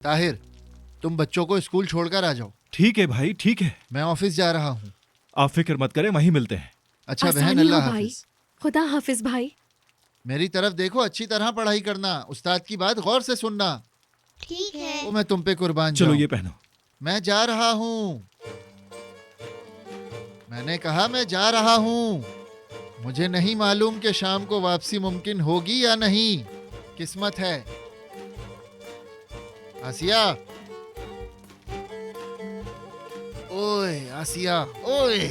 ताहिर, तुम बच्चों को स्कूल छोड़कर आ जाओ। ठीक है भाई, ठीक है। मैं ऑफिस जा रहा हूँ। आप फिक्र मत करें, वहीं मिलते हैं। अच्छा बहन, आसानी हो अल्लाह भाई। हाफिज। खुदा हाफिज भाई। मेरी तरफ देखो, अच्छी तरह पढ़ाई करना, उस्ताद की बात गौर से सुनना। ठीक है। वो मैं तुम पे कुर्बान चलो जाऊं। ये पहनो। मैं जा रहा हूँ। मैंने कहा मैं जा रहा हूँ। मुझे नहीं मालूम कि शाम को वापसी मुमकिन होगी या नहीं। किस्मत है। आसिया, ओए आसिया, ओए।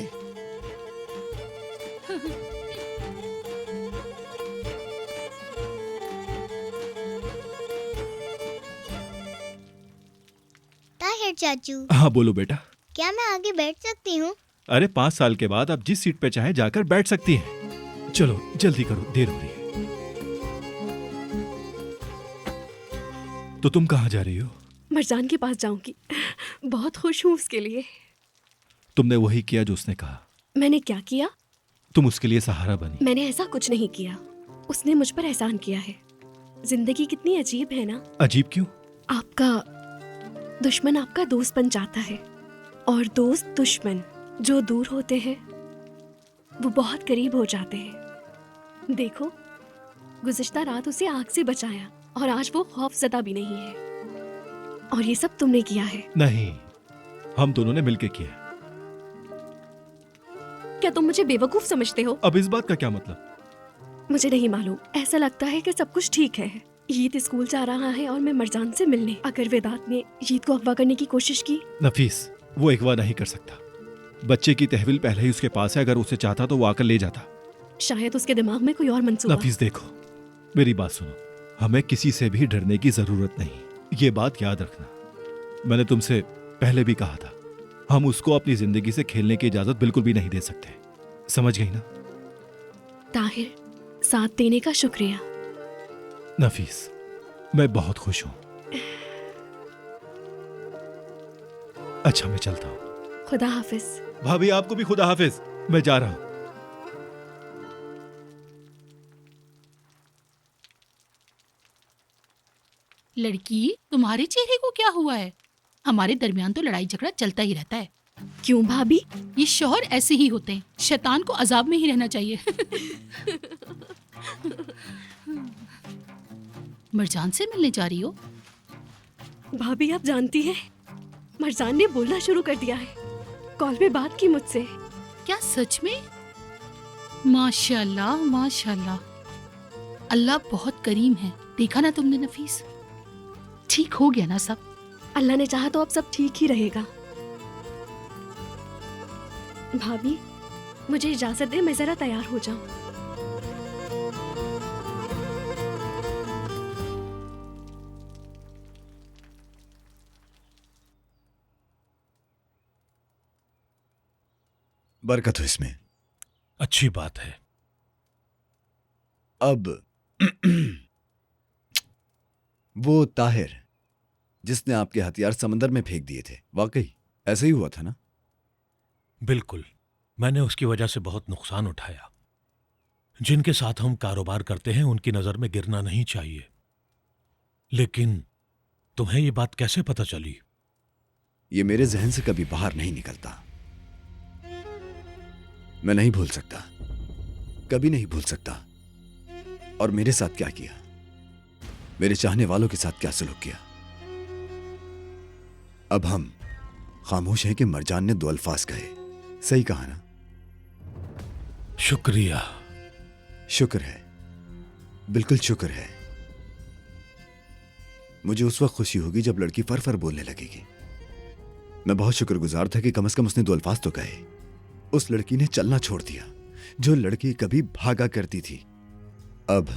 ताहिर चाचू, हाँ बोलो बेटा। क्या मैं आगे बैठ सकती हूँ? अरे 5 साल के बाद आप जिस सीट पे चाहे जाकर बैठ सकती हैं। चलो जल्दी करो, देर हो रही है। तो तुम कहाँ जा रही हो? मरजान के पास जाऊंगी। बहुत खुश हूँ उसके लिए। तुमने वही किया जो उसने कहा। मैंने क्या किया? तुम उसके लिए सहारा बनी। मैंने ऐसा कुछ नहीं किया। उसने मुझ पर एहसान किया है। जिंदगी कितनी अजीब है ना। अजीब क्यों? आपका दुश्मन आपका दोस्त बन जाता है, और दोस्त दुश्मन जो दूर होते हैं वो बहुत करीब हो जाते हैं। देखो, गुज़िश्ता रात उसे आग से बचाया और आज वो खौफज़दा भी नहीं है। और ये सब तुमने किया है। नहीं, हम दोनों ने मिलके किया। क्या तुम मुझे बेवकूफ समझते हो? अब इस बात का क्या मतलब? मुझे नहीं मालूम। ऐसा लगता है कि सब कुछ ठीक है। ईद स्कूल जा रहा है और मैं मरजान से मिलने। अगर वेदांत ने ईद को अगवा करने की कोशिश की। नफीस, वो अगवा नहीं कर सकता। बच्चे की तहवील पहले ही उसके पास है। अगर उसे चाहता तो वो आकर ले जाता। शायद उसके दिमाग में कोई और मंसूबा। नफीस देखो, मेरी बात सुनो। हमें किसी से भी डरने की जरूरत नहीं। ये बात याद रखना। मैंने तुमसे पहले भी कहा था, हम उसको अपनी जिंदगी से खेलने की इजाजत बिल्कुल भी नहीं दे सकते। समझ गई ना? ताहिर, साथ देने का शुक्रिया। नफीस, मैं बहुत खुश हूं। अच्छा, मैं चलता हूं। खुदा हाफिज। भाभी, आपको भी खुदा हाफिज। मैं जा रहा हूं। लड़की, तुम्हारे चेहरे को क्या हुआ है? हमारे दरमियान तो लड़ाई झगड़ा चलता ही रहता है। क्यों भाभी? ये शौहर ऐसे ही होते हैं। शैतान को अजाब में ही रहना चाहिए। मरजान से मिलने जा रही हो? भाभी, आप जानती हैं, मरजान ने बोलना शुरू कर दिया है। कॉल पे बात की मुझसे। क्या सच में? माशाल्लाह माशाल्लाह। अल्लाह बहुत करीम है। देखा ना तुमने नफीस? ठीक हो गया ना सब? अल्लाह ने चाहा तो अब सब ठीक ही रहेगा। भाभी, मुझे इजाजत दे, मैं जरा तैयार हो जाऊं। बरकत हो इसमें। अच्छी बात है। अब वो ताहिर जिसने आपके हथियार समंदर में फेंक दिए थे, वाकई ऐसे ही हुआ था ना? बिल्कुल, मैंने उसकी वजह से बहुत नुकसान उठाया। जिनके साथ हम कारोबार करते हैं उनकी नजर में गिरना नहीं चाहिए। लेकिन तुम्हें ये बात कैसे पता चली? ये मेरे जहन से कभी बाहर नहीं निकलता। मैं नहीं भूल सकता, कभी नहीं भूल सकता। और मेरे साथ क्या किया, मेरे चाहने वालों के साथ क्या सलूक किया। अब हम खामोश हैं कि मरजान ने 2 अल्फाज कहे। सही कहा ना? शुक्रिया। शुक्र है, बिल्कुल शुक्र है। मुझे उस वक्त खुशी होगी जब लड़की फर फर बोलने लगेगी। मैं बहुत शुक्रगुजार था कि कम से कम उसने 2 अल्फाज तो कहे। उस लड़की ने चलना छोड़ दिया जो लड़की कभी भागा करती थी। अब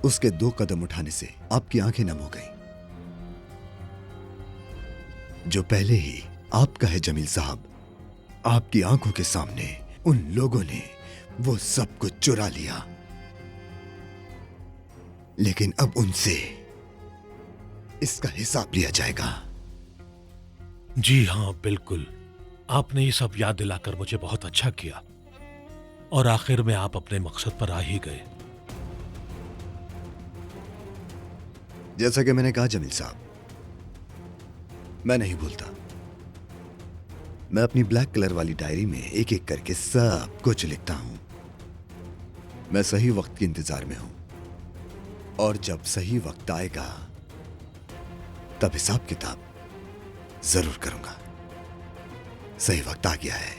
उसके 2 कदम उठाने से आपकी आंखें नम हो गई। जो पहले ही आपका है जमील साहब, आपकी आंखों के सामने उन लोगों ने वो सब कुछ चुरा लिया। लेकिन अब उनसे इसका हिसाब लिया जाएगा। जी हाँ, बिल्कुल। आपने ये सब याद दिलाकर मुझे बहुत अच्छा किया। और आखिर में आप अपने मकसद पर आ ही गए। जैसा कि मैंने कहा जमील साहब, मैं नहीं भूलता। मैं अपनी ब्लैक कलर वाली डायरी में एक एक करके सब कुछ लिखता हूं। मैं सही वक्त के इंतजार में हूं, और जब सही वक्त आएगा तब हिसाब किताब जरूर करूंगा। सही वक्त आ गया है,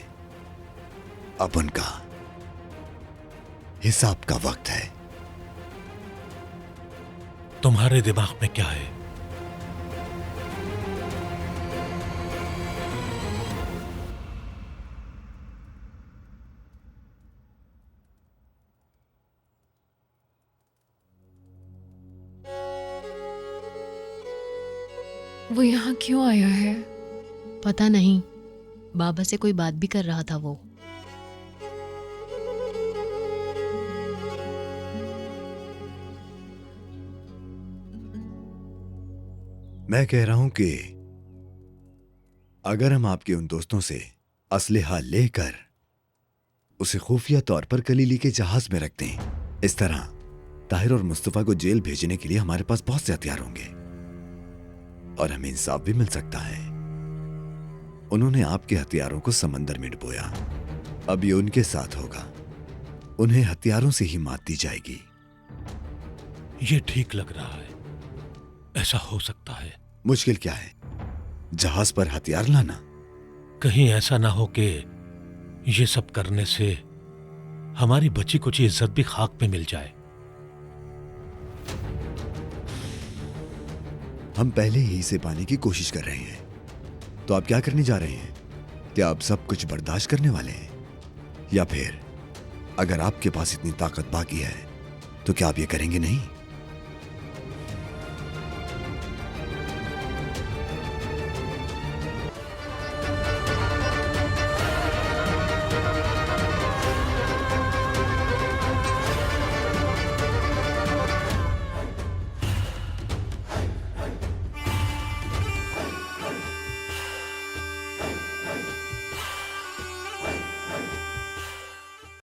अब उनका हिसाब का वक्त है। तुम्हारे दिमाग में क्या है? वो यहाँ क्यों आया है? पता नहीं, बाबा से कोई बात भी कर रहा था वो। मैं कह रहा हूं कि अगर हम आपके उन दोस्तों से असलहा लेकर उसे खुफिया तौर पर कलीली के जहाज में रख दें, इस तरह ताहिर और मुस्तफा को जेल भेजने के लिए हमारे पास बहुत से हथियार होंगे और हमें इंसाफ भी मिल सकता है। उन्होंने आपके हथियारों को समंदर में डुबोया, अब ये उनके साथ होगा। उन्हें हथियारों से ही मात दी जाएगी। ये ठीक लग रहा है, ऐसा हो सकता है। मुश्किल क्या है? जहाज पर हथियार लाना। कहीं ऐसा ना हो कि ये सब करने से हमारी बची कुछ इज्जत भी खाक में मिल जाए। हम पहले ही इसे पाने की कोशिश कर रहे हैं, तो आप क्या करने जा रहे हैं? क्या आप सब कुछ बर्दाश्त करने वाले हैं, या फिर अगर आपके पास इतनी ताकत बाकी है तो क्या आप ये करेंगे नहीं?